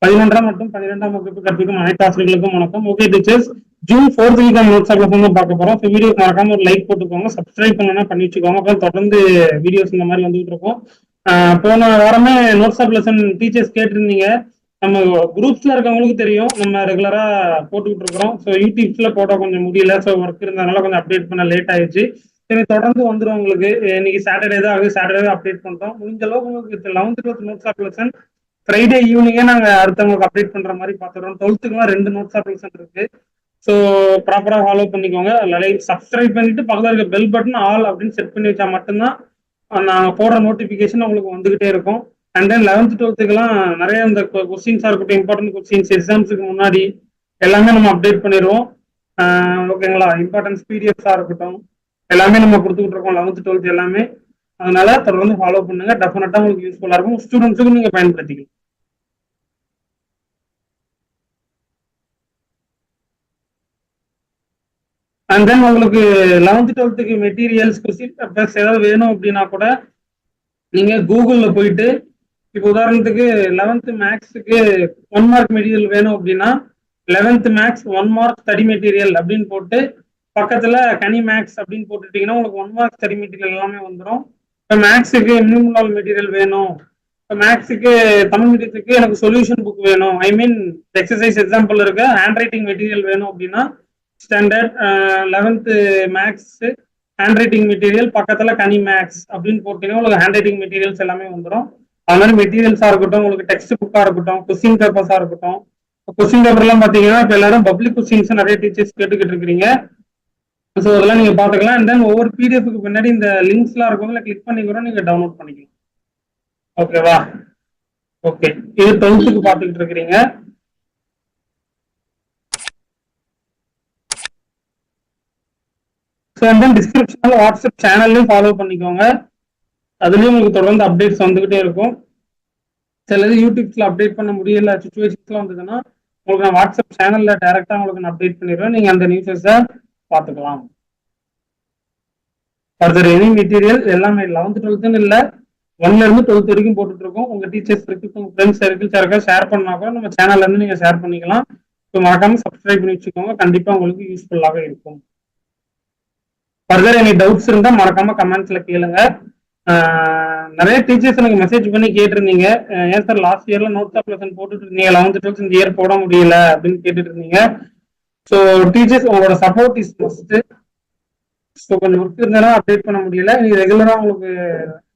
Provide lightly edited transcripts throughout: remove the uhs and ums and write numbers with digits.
11ஆம் மற்றும் 12ஆம் வகுப்பு கற்பிக்கும் அனைத்து ஆசிரியர்களுக்கும் வணக்கம். ஓகே டீச்சர்ஸ், ஜூன் 4th வீக்கான நோட்ஸ் தான் பார்க்க போறோம். வீடியோ மறக்காம ஒரு லைக் போட்டுக்கோங்க, சப்ஸ்கிரைப் பண்ணா பண்ணி வச்சுக்கோங்க. அப்புறம் தொடர்ந்து வீடியோஸ் இந்த மாதிரி வந்துட்டு இருக்கோம். போன வாரமே நோட்ஸ் ஆஃப் லெசன் டீச்சர்ஸ் கேட்டிருந்தீங்க. நம்ம குரூப்ஸ்ல இருக்கவங்களுக்கு தெரியும், நம்ம ரெகுலரா போட்டுக்கிட்டு இருக்கிறோம். ஸோ யூடியூப்ஸ்ல போட கொஞ்சம் முடியல, ஸோ ஒர்க் இருந்ததுனால கொஞ்சம் அப்டேட் பண்ண லேட் ஆயிடுச்சு. சரி, தொடர்ந்து வந்துடும் உங்களுக்கு. இன்னைக்கு சாட்டர்டே தான் ஆகுது, சாட்டர்டே அப்டேட் பண்றோம். முடிஞ்ச அளவுக்கு உங்களுக்கு 11th 12th notes of lesson Friday ஈவினிங்கே நாங்க அடுத்தவங்களுக்கு அப்டேட் பண்ற மாதிரி பாத்துறோம். 12th 2 நோட்ஸ் ஆஃப் லெசன் இருக்கு. ஸோ ப்ராப்பரா ஃபாலோ பண்ணிக்கோங்க. சப்ஸ்கிரைப் பண்ணிட்டு பக்கத்தில் இருக்க பெல் பட்டன் ஆல் அப்படின்னு செட் பண்ணி வச்சா மட்டும்தான் நாங்கள் போடுற நோட்டிபிகேஷன் உங்களுக்கு வந்துகிட்டே இருக்கும். அண்ட் தென் 11th 12th நிறைய இந்த கொஸ்டின்ஸா இருக்கட்டும், இம்பார்ட்டன்ட் கொஸ்டின்ஸ் எக்ஸாம்ஸுக்கு முன்னாடி எல்லாமே நம்ம அப்டேட் பண்ணிடுவோம். ஓகேங்களா? இம்பார்ட்டன்ஸ் பிடிஎஃப்ஸா இருக்கட்டும் எல்லாமே நம்ம கொடுத்துக்கிட்டு இருக்கோம் 11th 12th எல்லாமே. அதனால தொடர்ந்து ஃபாலோ பண்ணுங்க. டெஃபினட்டா உங்களுக்கு யூஸ்ஃபுல்லா இருக்கும். ஸ்டூடெண்ட்ஸுக்கு நீங்க பயன்படுத்திக்கலாம். அண்ட் தென் உங்களுக்கு 11th 12th materials question papers ஏதாவது வேணும் அப்படின்னா கூட நீங்க கூகுள்ல போயிட்டு, இப்போ உதாரணத்துக்கு 11th மேக்ஸுக்கு 1 மார்க் மெட்டீரியல் வேணும் அப்படின்னா 11th maths 1 mark study material அப்படின்னு போட்டு பக்கத்துல கனி மேக்ஸ் அப்படின்னு போட்டுட்டீங்கன்னா உங்களுக்கு 1 மார்க் ஸ்டடி மெட்டீரியல் எல்லாமே வந்துடும். இப்போ மேக்ஸுக்கு மினிமம் மெட்டீரியல் வேணும், இப்போ மேக்ஸுக்கு தமிழ் மீடியத்துக்கு எனக்கு சொல்யூஷன் புக் வேணும், ஐ மீன் எக்ஸசைஸ் எக்ஸாம்பிள் இருக்க ஹேண்ட் ரைட்டிங் மெட்டீரியல் வேணும் அப்படின்னா standard 11th maths handwriting material பக்கத்துல கனி மேக்ஸ் அப்படின்னு போட்டீங்கன்னா உங்களுக்கு ஹேண்ட் ரைட்டிங் மெட்டீரியல்ஸ் எல்லாமே வந்துடும். அது மாதிரி மெட்டீரியல்ஸா இருக்கட்டும், உங்களுக்கு டெக்ஸ்ட் புக்கா இருக்கட்டும், கொஸ்டின் பேப்பர்ஸா இருக்கட்டும். கொஸ்டின் பேப்பர் எல்லாம் பாத்தீங்கன்னா இப்ப எல்லாரும் பப்ளிக் கொஸ்டின்ஸ் நிறைய டீச்சர்ஸ் கேட்டுக்கிட்டு இருக்கிறீங்க. ஸோ அதெல்லாம் நீங்க பாத்துக்கலாம். அண்ட் தென் ஒவ்வொரு பிடிஎஃப்க்கு பின்னாடி இந்த லிங்க்ஸ் எல்லாம் இருக்கும், கிளிக் பண்ணி கூட நீங்க டவுன்லோட் பண்ணிக்கலாம். ஓகேவா? ஓகே, இது 12th பாத்துக்கிட்டு இருக்கிறீங்க. டிஸ்கிரிப்ஷன்ல வாட்ஸ்அப் சேனல்லையும் ஃபாலோ பண்ணிக்கோங்க. அதுலயும் உங்களுக்கு தொடர்ந்து அப்டேட்ஸ் வந்துகிட்டே இருக்கும். சிலது யூடியூப்ஸ்ல அப்டேட் பண்ண முடியல சுச்சுவேஷன்ஸ்லாம் வந்ததுன்னா உங்களுக்கு நான் வாட்ஸ்அப் சேனல்ல டைரக்டா உங்களுக்கு நான் அப்டேட் பண்ணிடுவேன். நீங்க அந்த நியூஸஸை பார்த்துக்கலாம். ஃபர்தர் எனி மெட்டீரியல் எல்லாமே 11th 12th இல்ல 1ல இருந்து 12th வரைக்கும் போட்டுட்டு இருக்கோம். உங்க டீச்சர்ஸ் இருக்கு, உங்க ஃப்ரெண்ட்ஸ் சர்க்கிள்ஸ் யாருக்கா ஷேர் பண்ணா கூட நம்ம சேனல்ல இருந்து நீங்க ஷேர் பண்ணிக்கலாம். ஸோ மறக்காம சப்ஸ்கிரைப் பண்ணி வச்சுக்கோங்க, கண்டிப்பா உங்களுக்கு யூஸ்ஃபுல்லாக இருக்கும். ஃபர்தர் எனி டவுட்ஸ் இருந்தா மறக்காம கமெண்ட்ஸ்ல கேளுங்க. நிறைய டீச்சர்ஸ் எனக்கு மெசேஜ் பண்ணி கேட்டிருந்தீங்க, ஏன் சார் லாஸ்ட் இயர்ல நோட்ஸ் ஆஃப் லெசன் போட்டுட்டு இருந்தீங்க, 11th 12th இந்த இயர் போட முடியல அப்படின்னு கேட்டுட்டு இருந்தீங்க. ஸோ டீச்சர்ஸ் உங்களோட சப்போர்ட் இஸ் மஸ்ட். ஸோ கொஞ்சம் ஒர்க் இருந்தாலும் அப்டேட் பண்ண முடியல. நீங்க ரெகுலரா உங்களுக்கு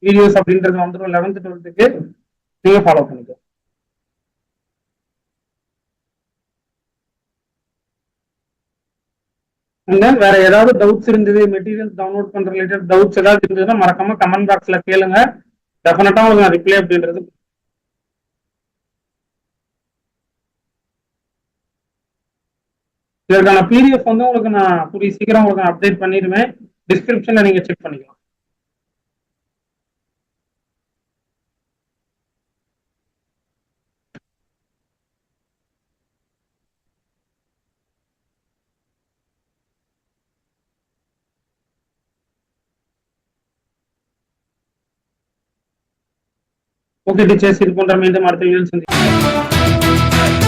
வீடியோஸ் அப்படின்றது வந்துடும் 11th 12th நீங்க ஃபாலோ பண்ணிக்கோ. வேற ஏதாவது டவுட்ஸ் இருந்தது, மெட்டீரியல் டவுன்லோட் பண்ற ரிலேட்டட் டவுட்ஸ் ஏதாவது இருந்ததுன்னா மறக்காம கமெண்ட் பாக்ஸ்ல கேளுங்க. டெஃபினட்டா உங்களுக்கு நான் ரிப்ளை அப்படின்றது. இதற்கான பிடிஎஃப் உங்களுக்கு நான் கூடிய சீக்கிரம் உங்களுக்கு அப்டேட் பண்ணிடுவேன். டிஸ்கிரிப்ஷன்ல நீங்க செக் பண்ணிக்கலாம். ஓகே டீச்சர்ஸ், இது போன்ற மீண்டும் அடுத்த வீடியோவில் சந்திப்போம்.